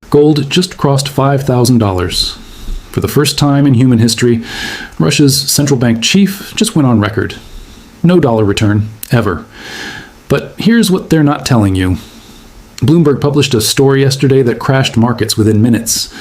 Gold just crossed $5,000. For the first time in human history, Russia's central bank chief just went on record. No dollar return, ever. But here's what they're not telling you. Bloomberg published a story yesterday that crashed markets within minutes.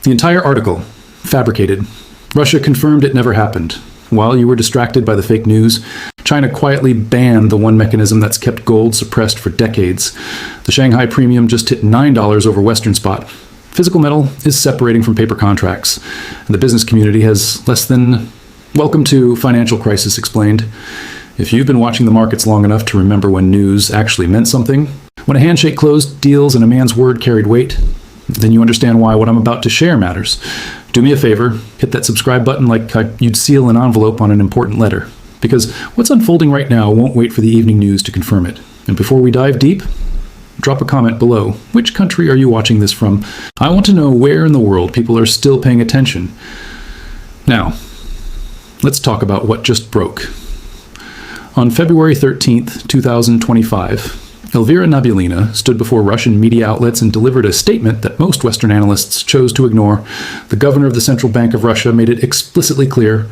The entire article, fabricated. Russia confirmed it never happened. While you were distracted by the fake news, China quietly banned the one mechanism that's kept gold suppressed for decades. The Shanghai premium just hit $9 over Western spot. Physical metal is separating from paper contracts, and the business community has less than welcome to financial crisis explained. If you've been watching the markets long enough to remember when news actually meant something, when a handshake closed deals and a man's word carried weight, then you understand why what I'm about to share matters. Do me a favor, hit that subscribe button like you'd seal an envelope on an important letter, because what's unfolding right now won't wait for the evening news to confirm it. And before we dive deep, drop a comment below. Which country are you watching this from? I want to know where in the world people are still paying attention. Now, let's talk about what just broke. On February 13th, 2025, Elvira Nabiullina stood before Russian media outlets and delivered a statement that most Western analysts chose to ignore. The governor of the Central Bank of Russia made it explicitly clear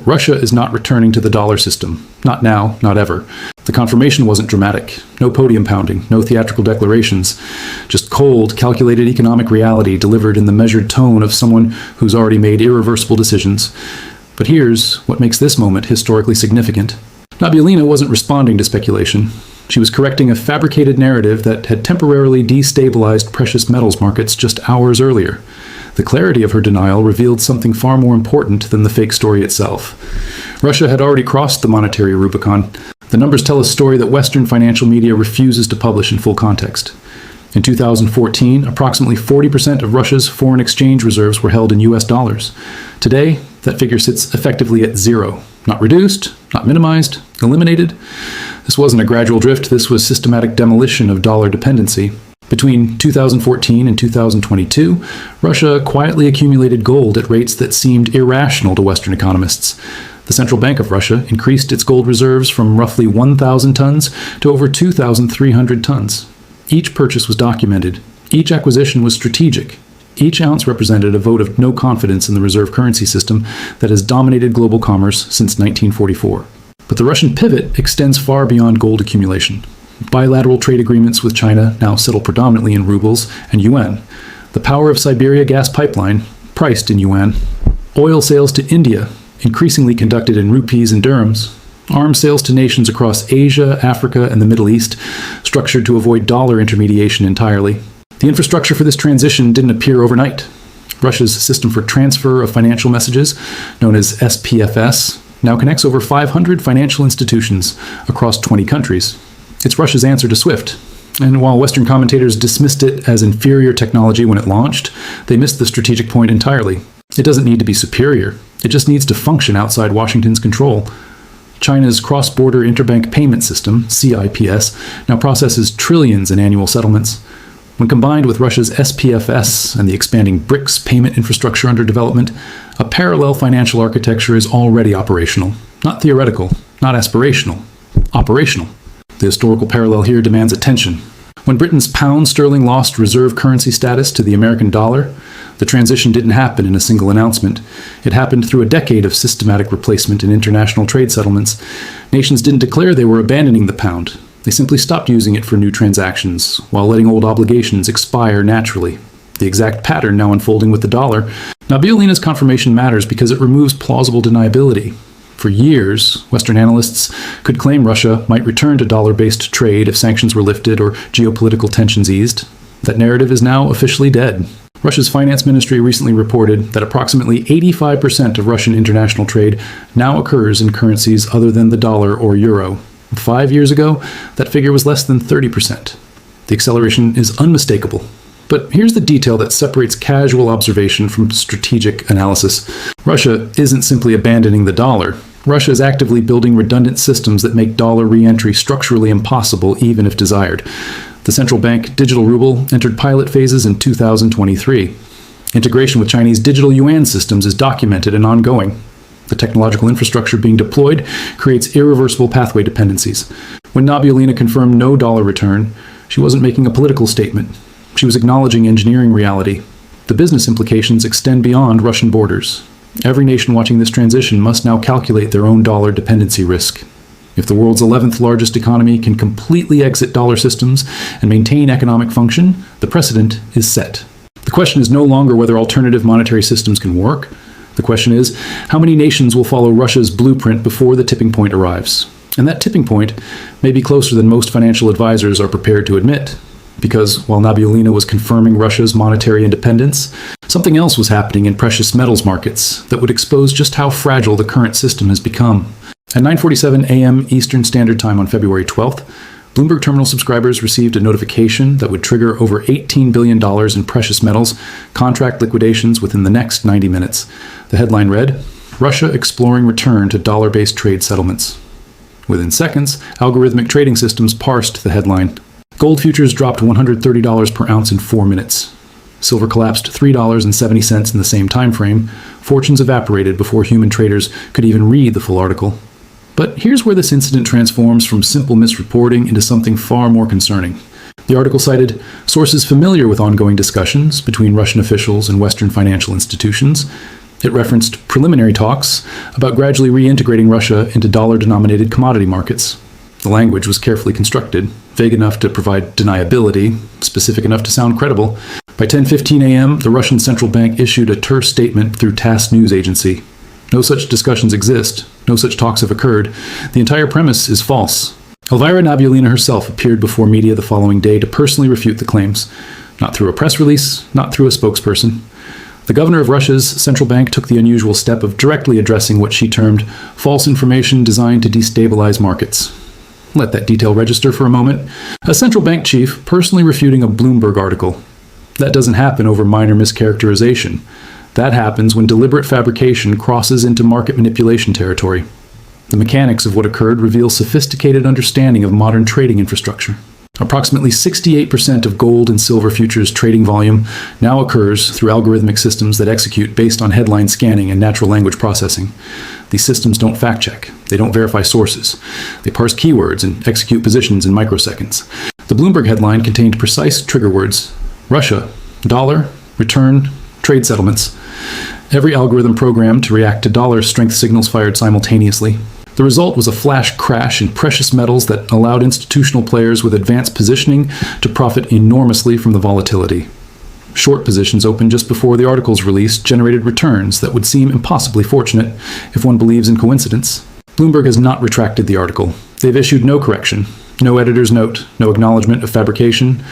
Russia is not returning to the dollar system. Not now, not ever. The confirmation wasn't dramatic. No podium pounding, no theatrical declarations. Just cold, calculated economic reality delivered in the measured tone of someone who's already made irreversible decisions. But here's what makes this moment historically significant. Nabiullina wasn't responding to speculation. She was correcting a fabricated narrative that had temporarily destabilized precious metals markets just hours earlier. The clarity of her denial revealed something far more important than the fake story itself. Russia had already crossed the monetary Rubicon. The numbers tell a story that Western financial media refuses to publish in full context. In 2014, approximately 40% of Russia's foreign exchange reserves were held in US dollars. Today, that figure sits effectively at zero. Not reduced, not minimized, eliminated. This wasn't a gradual drift, this was systematic demolition of dollar dependency. Between 2014 and 2022, Russia quietly accumulated gold at rates that seemed irrational to Western economists. The Central Bank of Russia increased its gold reserves from roughly 1,000 tons to over 2,300 tons. Each purchase was documented. Each acquisition was strategic. Each ounce represented a vote of no confidence in the reserve currency system that has dominated global commerce since 1944. But the Russian pivot extends far beyond gold accumulation. Bilateral trade agreements with China now settle predominantly in rubles and yuan. The power of Siberia gas pipeline, priced in yuan. Oil sales to India, increasingly conducted in rupees and dirhams. Arms sales to nations across Asia, Africa, and the Middle East, structured to avoid dollar intermediation entirely. The infrastructure for this transition didn't appear overnight. Russia's system for transfer of financial messages, known as SPFS, now connects over 500 financial institutions across 20 countries. It's Russia's answer to SWIFT. And while Western commentators dismissed it as inferior technology when it launched, they missed the strategic point entirely. It doesn't need to be superior. It just needs to function outside Washington's control. China's cross-border interbank payment system, CIPS, now processes trillions in annual settlements. When combined with Russia's SPFS and the expanding BRICS payment infrastructure under development, a parallel financial architecture is already operational. Not theoretical, not aspirational. Operational. The historical parallel here demands attention. When Britain's pound sterling lost reserve currency status to the American dollar, the transition didn't happen in a single announcement. It happened through a decade of systematic replacement in international trade settlements. Nations didn't declare they were abandoning the pound. They simply stopped using it for new transactions, while letting old obligations expire naturally. The exact pattern now unfolding with the dollar. Nabiullina's confirmation matters because it removes plausible deniability. For years, Western analysts could claim Russia might return to dollar-based trade if sanctions were lifted or geopolitical tensions eased. That narrative is now officially dead. Russia's finance ministry recently reported that approximately 85% of Russian international trade now occurs in currencies other than the dollar or euro. 5 years ago, that figure was less than 30%. The acceleration is unmistakable. But here's the detail that separates casual observation from strategic analysis. Russia isn't simply abandoning the dollar. Russia is actively building redundant systems that make dollar re-entry structurally impossible even if desired. The central bank digital ruble entered pilot phases in 2023. Integration with Chinese digital yuan systems is documented and ongoing. The technological infrastructure being deployed creates irreversible pathway dependencies. When Nabiullina confirmed no dollar return, she wasn't making a political statement. She was acknowledging engineering reality. The business implications extend beyond Russian borders. Every nation watching this transition must now calculate their own dollar dependency risk. If the world's 11th largest economy can completely exit dollar systems and maintain economic function, the precedent is set. The question is no longer whether alternative monetary systems can work. The question is, how many nations will follow Russia's blueprint before the tipping point arrives? And that tipping point may be closer than most financial advisors are prepared to admit. Because while Nabiullina was confirming Russia's monetary independence, something else was happening in precious metals markets that would expose just how fragile the current system has become. At 9:47 a.m. Eastern Standard Time on February 12th, Bloomberg terminal subscribers received a notification that would trigger over $18 billion in precious metals contract liquidations within the next 90 minutes. The headline read, "Russia exploring return to dollar-based trade settlements." Within seconds, algorithmic trading systems parsed the headline. Gold futures dropped $130 per ounce in 4 minutes. Silver collapsed $3.70 in the same time frame. Fortunes evaporated before human traders could even read the full article. But here's where this incident transforms from simple misreporting into something far more concerning. The article cited sources familiar with ongoing discussions between Russian officials and Western financial institutions. It referenced preliminary talks about gradually reintegrating Russia into dollar-denominated commodity markets. The language was carefully constructed, vague enough to provide deniability, specific enough to sound credible. By 10:15 a.m., the Russian central bank issued a terse statement through TASS news agency. No such discussions exist. No such talks have occurred. The entire premise is false. Elvira Nabiullina herself appeared before media the following day to personally refute the claims. Not through a press release, not through a spokesperson. The governor of Russia's central bank took the unusual step of directly addressing what she termed false information designed to destabilize markets. Let that detail register for a moment. A central bank chief personally refuting a Bloomberg article. That doesn't happen over minor mischaracterization. That happens when deliberate fabrication crosses into market manipulation territory. The mechanics of what occurred reveal sophisticated understanding of modern trading infrastructure. Approximately 68% of gold and silver futures trading volume now occurs through algorithmic systems that execute based on headline scanning and natural language processing. These systems don't fact-check. They don't verify sources. They parse keywords and execute positions in microseconds. The Bloomberg headline contained precise trigger words: Russia, dollar, return, trade settlements. Every algorithm programmed to react to dollar strength signals fired simultaneously. The result was a flash crash in precious metals that allowed institutional players with advanced positioning to profit enormously from the volatility. Short positions opened just before the article's release generated returns that would seem impossibly fortunate if one believes in coincidence. Bloomberg has not retracted the article. They've issued no correction, no editor's note, no acknowledgement of fabrication.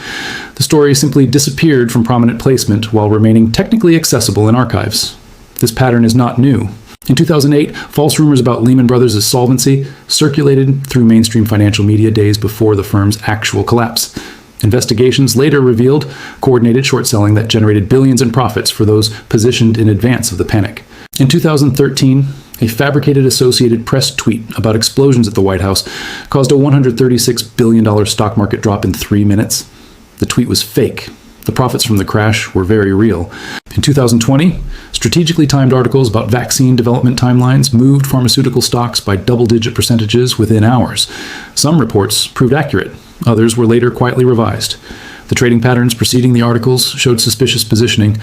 The story simply disappeared from prominent placement while remaining technically accessible in archives. This pattern is not new. In 2008, false rumors about Lehman Brothers' solvency circulated through mainstream financial media days before the firm's actual collapse. Investigations later revealed coordinated short selling that generated billions in profits for those positioned in advance of the panic. In 2013, a fabricated Associated Press tweet about explosions at the White House caused a $136 billion stock market drop in 3 minutes. The tweet was fake. The profits from the crash were very real. In 2020, strategically timed articles about vaccine development timelines moved pharmaceutical stocks by double-digit percentages within hours. Some reports proved accurate. Others were later quietly revised. The trading patterns preceding the articles showed suspicious positioning.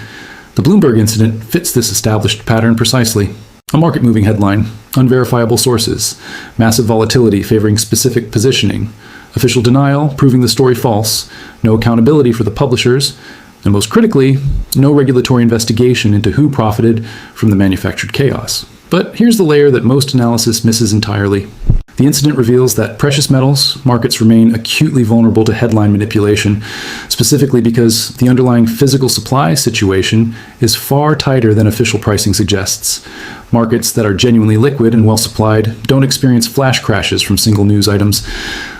The Bloomberg incident fits this established pattern precisely. A market-moving headline, unverifiable sources, massive volatility favoring specific positioning, official denial proving the story false, no accountability for the publishers, and most critically, no regulatory investigation into who profited from the manufactured chaos. But here's the layer that most analysis misses entirely. The incident reveals that precious metals markets remain acutely vulnerable to headline manipulation, specifically because the underlying physical supply situation is far tighter than official pricing suggests. Markets that are genuinely liquid and well supplied don't experience flash crashes from single news items.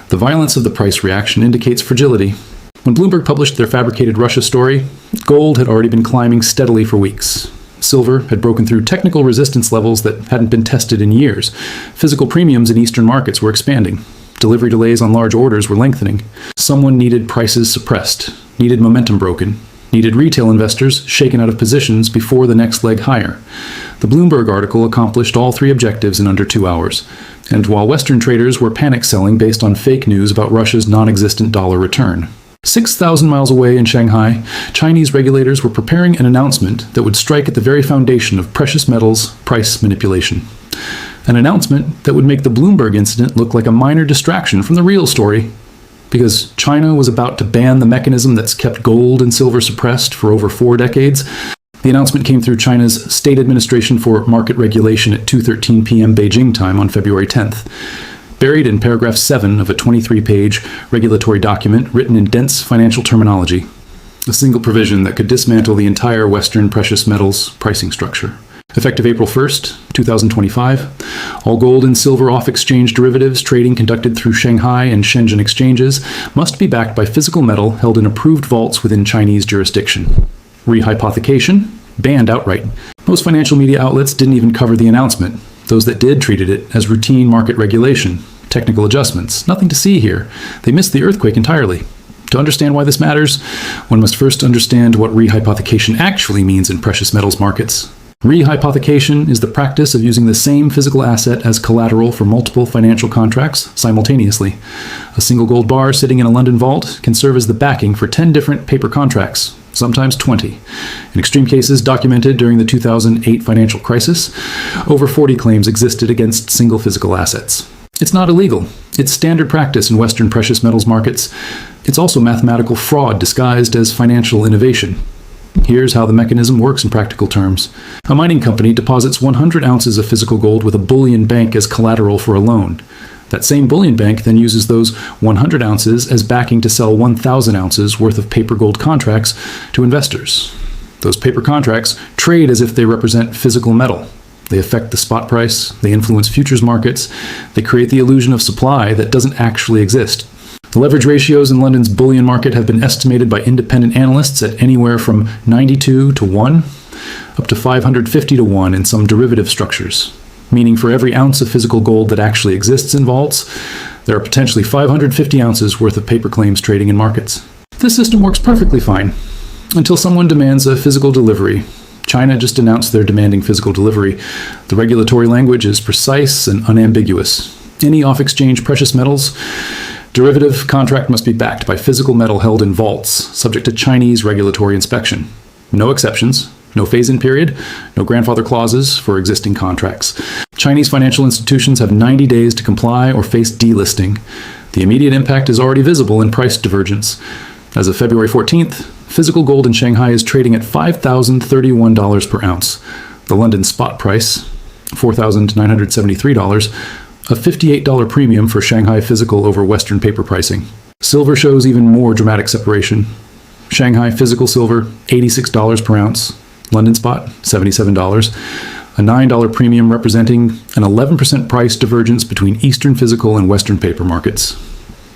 The violence of the price reaction indicates fragility. When Bloomberg published their fabricated Russia story, gold had already been climbing steadily for weeks. Silver had broken through technical resistance levels that hadn't been tested in years. Physical premiums in Eastern markets were expanding. Delivery delays on large orders were lengthening. Someone needed prices suppressed, needed momentum broken, needed retail investors shaken out of positions before the next leg higher. The Bloomberg article accomplished all three objectives in under 2 hours. And while Western traders were panic selling based on fake news about Russia's non-existent dollar return. 6,000 miles away in Shanghai, Chinese regulators were preparing an announcement that would strike at the very foundation of precious metals price manipulation. An announcement that would make the Bloomberg incident look like a minor distraction from the real story, because China was about to ban the mechanism that's kept gold and silver suppressed for over 4 decades. The announcement came through China's State Administration for Market Regulation at 2:13 p.m. Beijing time on February 10th. Buried in paragraph 7 of a 23-page regulatory document written in dense financial terminology, a single provision that could dismantle the entire Western precious metals pricing structure. Effective April 1st, 2025, all gold and silver off-exchange derivatives trading conducted through Shanghai and Shenzhen exchanges must be backed by physical metal held in approved vaults within Chinese jurisdiction. Rehypothecation? Banned outright. Most financial media outlets didn't even cover the announcement. Those that did treated it as routine market regulation, technical adjustments. Nothing to see here. They missed the earthquake entirely. To understand why this matters, one must first understand what rehypothecation actually means in precious metals markets. Rehypothecation is the practice of using the same physical asset as collateral for multiple financial contracts simultaneously. A single gold bar sitting in a London vault can serve as the backing for 10 different paper contracts, sometimes 20. In extreme cases documented during the 2008 financial crisis, over 40 claims existed against single physical assets. It's not illegal. It's standard practice in Western precious metals markets. It's also mathematical fraud disguised as financial innovation. Here's how the mechanism works in practical terms. A mining company deposits 100 ounces of physical gold with a bullion bank as collateral for a loan. That same bullion bank then uses those 100 ounces as backing to sell 1,000 ounces worth of paper gold contracts to investors. Those paper contracts trade as if they represent physical metal. They affect the spot price, they influence futures markets, they create the illusion of supply that doesn't actually exist. The leverage ratios in London's bullion market have been estimated by independent analysts at anywhere from 92 to 1 up to 550 to 1 in some derivative structures, meaning for every ounce of physical gold that actually exists in vaults, there are potentially 550 ounces worth of paper claims trading in markets. This system works perfectly fine until someone demands a physical delivery. China just announced they're demanding physical delivery. The regulatory language is precise and unambiguous. Any off-exchange precious metals derivative contract must be backed by physical metal held in vaults, subject to Chinese regulatory inspection. No exceptions, no phase-in period, no grandfather clauses for existing contracts. Chinese financial institutions have 90 days to comply or face delisting. The immediate impact is already visible in price divergence. As of February 14th, physical gold in Shanghai is trading at $5,031 per ounce. The London spot price, $4,973, a $58 premium for Shanghai physical over Western paper pricing. Silver shows even more dramatic separation. Shanghai physical silver, $86 per ounce. London spot, $77. A $9 premium representing an 11% price divergence between Eastern physical and Western paper markets.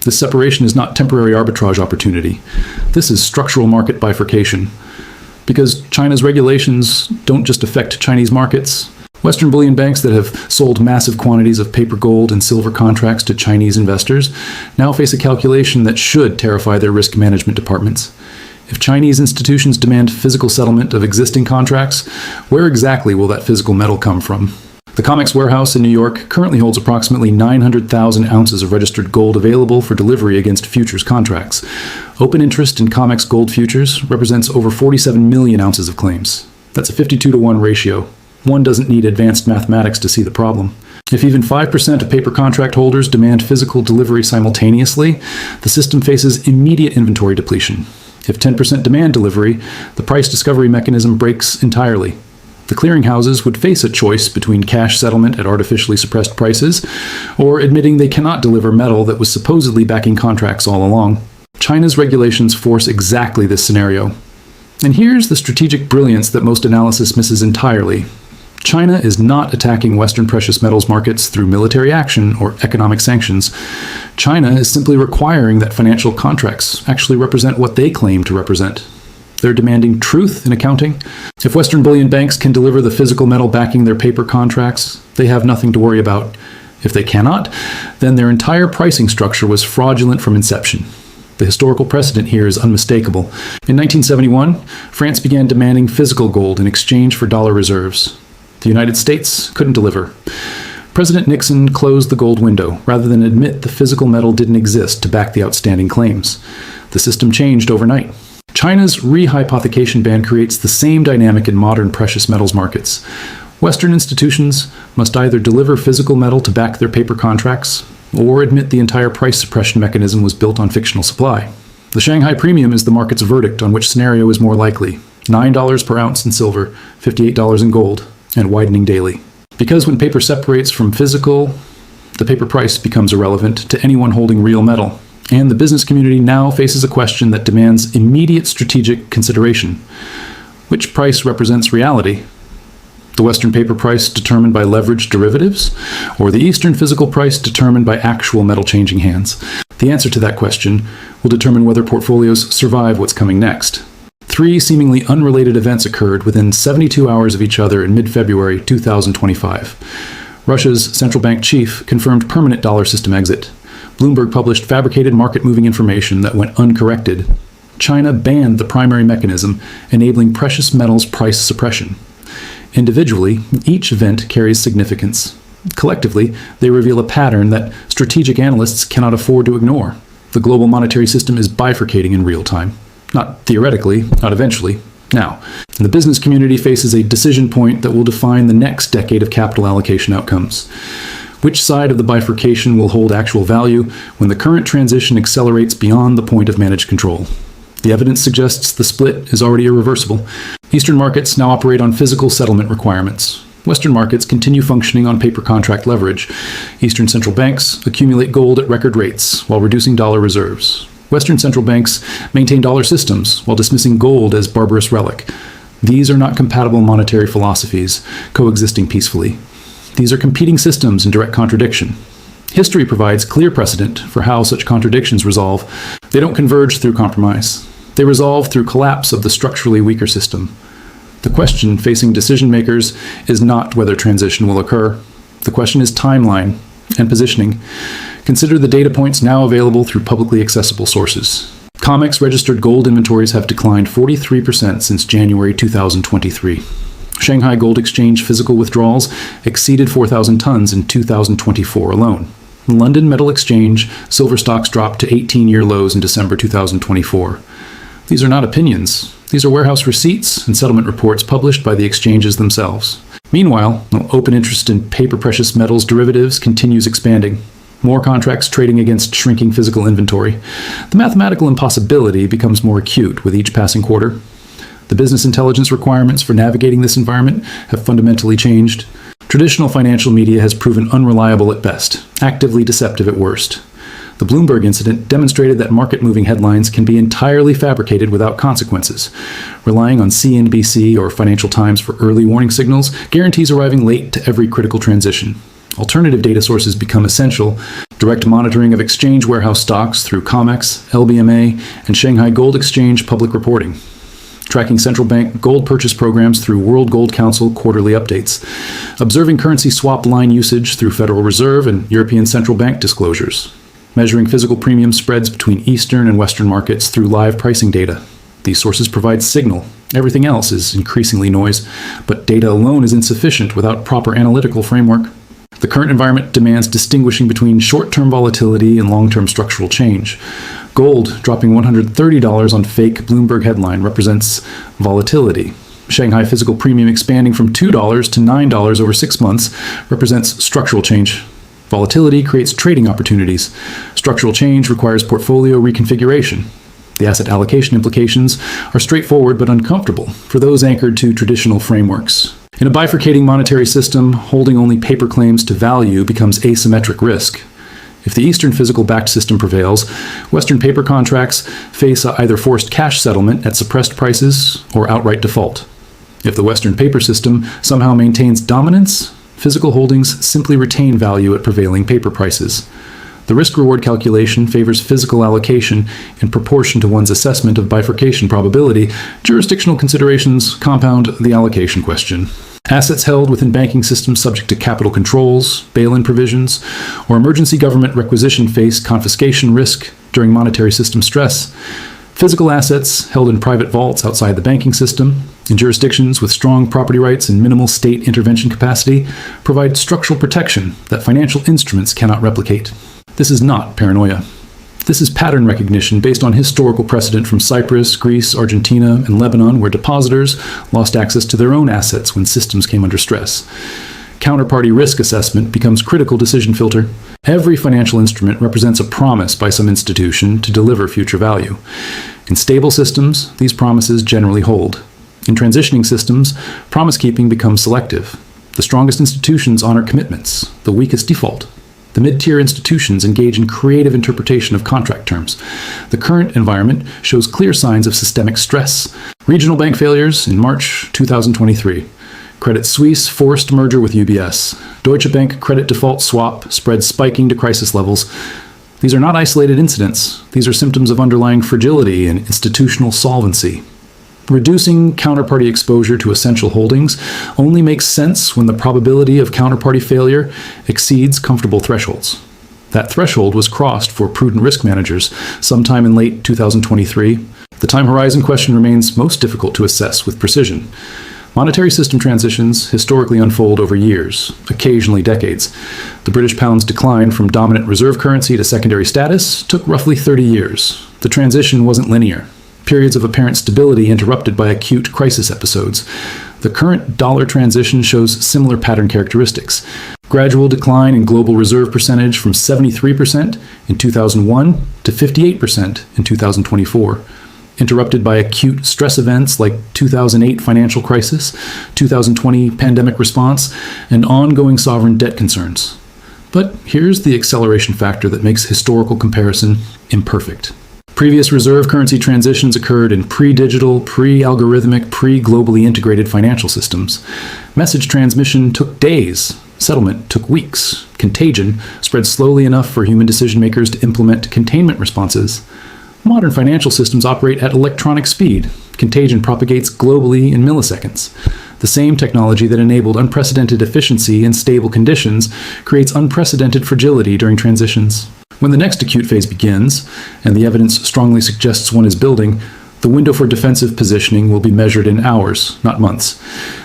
This separation is not temporary arbitrage opportunity. This is structural market bifurcation. Because China's regulations don't just affect Chinese markets, Western bullion banks that have sold massive quantities of paper gold and silver contracts to Chinese investors now face a calculation that should terrify their risk management departments. If Chinese institutions demand physical settlement of existing contracts, where exactly will that physical metal come from? The COMEX warehouse in New York currently holds approximately 900,000 ounces of registered gold available for delivery against futures contracts. Open interest in COMEX gold futures represents over 47 million ounces of claims. That's a 52 to 1 ratio. One doesn't need advanced mathematics to see the problem. If even 5% of paper contract holders demand physical delivery simultaneously, the system faces immediate inventory depletion. If 10% demand delivery, the price discovery mechanism breaks entirely. The clearinghouses would face a choice between cash settlement at artificially suppressed prices or admitting they cannot deliver metal that was supposedly backing contracts all along. China's regulations force exactly this scenario. And here's the strategic brilliance that most analysis misses entirely. China is not attacking Western precious metals markets through military action or economic sanctions. China is simply requiring that financial contracts actually represent what they claim to represent. They're demanding truth in accounting. If Western bullion banks can deliver the physical metal backing their paper contracts, they have nothing to worry about. If they cannot, then their entire pricing structure was fraudulent from inception. The historical precedent here is unmistakable. In 1971, France began demanding physical gold in exchange for dollar reserves. The United States couldn't deliver. President Nixon closed the gold window rather than admit the physical metal didn't exist to back the outstanding claims. The system changed overnight. China's rehypothecation ban creates the same dynamic in modern precious metals markets. Western institutions must either deliver physical metal to back their paper contracts or admit the entire price suppression mechanism was built on fictional supply. The Shanghai premium is the market's verdict on which scenario is more likely. $9 per ounce in silver, $58 in gold, and widening daily. Because when paper separates from physical, the paper price becomes irrelevant to anyone holding real metal. And the business community now faces a question that demands immediate strategic consideration. Which price represents reality? The Western paper price determined by leveraged derivatives, or the Eastern physical price determined by actual metal changing hands? The answer to that question will determine whether portfolios survive what's coming next. 3 seemingly unrelated events occurred within 72 hours of each other in mid-February 2025. Russia's central bank chief confirmed permanent dollar system exit. Bloomberg published fabricated market-moving information that went uncorrected. China banned the primary mechanism, enabling precious metals price suppression. Individually, each event carries significance. Collectively, they reveal a pattern that strategic analysts cannot afford to ignore. The global monetary system is bifurcating in real time. Not theoretically, not eventually, now. And the business community faces a decision point that will define the next decade of capital allocation outcomes. Which side of the bifurcation will hold actual value when the current transition accelerates beyond the point of managed control? The evidence suggests the split is already irreversible. Eastern markets now operate on physical settlement requirements. Western markets continue functioning on paper contract leverage. Eastern central banks accumulate gold at record rates while reducing dollar reserves. Western central banks maintain dollar systems while dismissing gold as barbarous relic. These are not compatible monetary philosophies coexisting peacefully. These are competing systems in direct contradiction. History provides clear precedent for how such contradictions resolve. They don't converge through compromise. They resolve through collapse of the structurally weaker system. The question facing decision makers is not whether transition will occur. The question is timeline and positioning. Consider the data points now available through publicly accessible sources. COMEX registered gold inventories have declined 43% since January 2023. Shanghai Gold Exchange physical withdrawals exceeded 4,000 tons in 2024 alone. London Metal Exchange silver stocks dropped to 18-year lows in December 2024. These are not opinions. These are warehouse receipts and settlement reports published by the exchanges themselves. Meanwhile, open interest in paper precious metals derivatives continues expanding. More contracts trading against shrinking physical inventory. The mathematical impossibility becomes more acute with each passing quarter. The business intelligence requirements for navigating this environment have fundamentally changed. Traditional financial media has proven unreliable at best, actively deceptive at worst. The Bloomberg incident demonstrated that market-moving headlines can be entirely fabricated without consequences. Relying on CNBC or Financial Times for early warning signals guarantees arriving late to every critical transition. Alternative data sources become essential. Direct monitoring of exchange warehouse stocks through COMEX, LBMA, and Shanghai Gold Exchange public reporting. Tracking central bank gold purchase programs through World Gold Council quarterly updates. Observing currency swap line usage through Federal Reserve and European Central Bank disclosures. Measuring physical premium spreads between Eastern and Western markets through live pricing data. These sources provide signal. Everything else is increasingly noise, but data alone is insufficient without proper analytical framework. The current environment demands distinguishing between short-term volatility and long-term structural change. Gold dropping $130 on fake Bloomberg headline represents volatility. Shanghai physical premium expanding from $2 to $9 over 6 months represents structural change. Volatility creates trading opportunities. Structural change requires portfolio reconfiguration. The asset allocation implications are straightforward but uncomfortable for those anchored to traditional frameworks. In a bifurcating monetary system, holding only paper claims to value becomes asymmetric risk. If the Eastern physical-backed system prevails, Western paper contracts face either forced cash settlement at suppressed prices or outright default. If the Western paper system somehow maintains dominance, physical holdings simply retain value at prevailing paper prices. The risk-reward calculation favors physical allocation in proportion to one's assessment of bifurcation probability. Jurisdictional considerations compound the allocation question. Assets held within banking systems subject to capital controls, bail-in provisions, or emergency government requisition face confiscation risk during monetary system stress. Physical assets held in private vaults outside the banking system In jurisdictions with strong property rights and minimal state intervention capacity, provide structural protection that financial instruments cannot replicate. This is not paranoia. This is pattern recognition based on historical precedent from Cyprus, Greece, Argentina, and Lebanon, where depositors lost access to their own assets when systems came under stress. Counterparty risk assessment becomes critical decision filter. Every financial instrument represents a promise by some institution to deliver future value. In stable systems, these promises generally hold. In transitioning systems, promise-keeping becomes selective. The strongest institutions honor commitments, the weakest default. The mid-tier institutions engage in creative interpretation of contract terms. The current environment shows clear signs of systemic stress. Regional bank failures in March 2023. Credit Suisse forced merger with UBS. Deutsche Bank credit default swap spread spiking to crisis levels. These are not isolated incidents. These are symptoms of underlying fragility and institutional solvency. Reducing counterparty exposure to essential holdings only makes sense when the probability of counterparty failure exceeds comfortable thresholds. That threshold was crossed for prudent risk managers sometime in late 2023. The time horizon question remains most difficult to assess with precision. Monetary system transitions historically unfold over years, occasionally decades. The British pound's decline from dominant reserve currency to secondary status took roughly 30 years. The transition wasn't linear. Periods of apparent stability interrupted by acute crisis episodes. The current dollar transition shows similar pattern characteristics. Gradual decline in global reserve percentage from 73% in 2001 to 58% in 2024. Interrupted by acute stress events like 2008 financial crisis, 2020 pandemic response, and ongoing sovereign debt concerns. But here's the acceleration factor that makes historical comparison imperfect. Previous reserve currency transitions occurred in pre-digital, pre-algorithmic, pre-globally integrated financial systems. Message transmission took days. Settlement took weeks. Contagion spread slowly enough for human decision makers to implement containment responses. Modern financial systems operate at electronic speed. Contagion propagates globally in milliseconds. The same technology that enabled unprecedented efficiency in stable conditions creates unprecedented fragility during transitions. When the next acute phase begins, and the evidence strongly suggests one is building, the window for defensive positioning will be measured in hours, not months.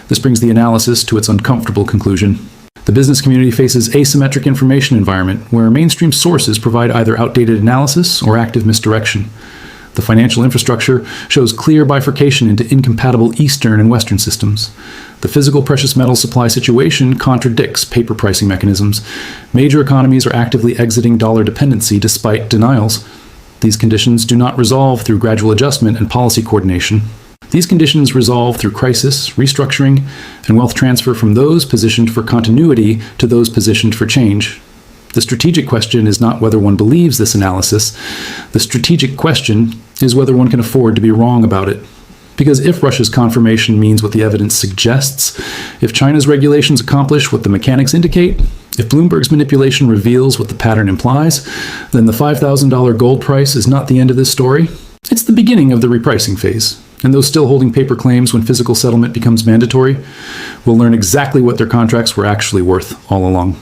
This brings the analysis to its uncomfortable conclusion. The business community faces asymmetric information environment where mainstream sources provide either outdated analysis or active misdirection. The financial infrastructure shows clear bifurcation into incompatible Eastern and Western systems. The physical precious metal supply situation contradicts paper pricing mechanisms. Major economies are actively exiting dollar dependency despite denials. These conditions do not resolve through gradual adjustment and policy coordination. These conditions resolve through crisis, restructuring, and wealth transfer from those positioned for continuity to those positioned for change. The strategic question is not whether one believes this analysis. The strategic question is whether one can afford to be wrong about it. Because if Russia's confirmation means what the evidence suggests, if China's regulations accomplish what the mechanics indicate, if Bloomberg's manipulation reveals what the pattern implies, then the $5,000 gold price is not the end of this story. It's the beginning of the repricing phase. And those still holding paper claims when physical settlement becomes mandatory will learn exactly what their contracts were actually worth all along.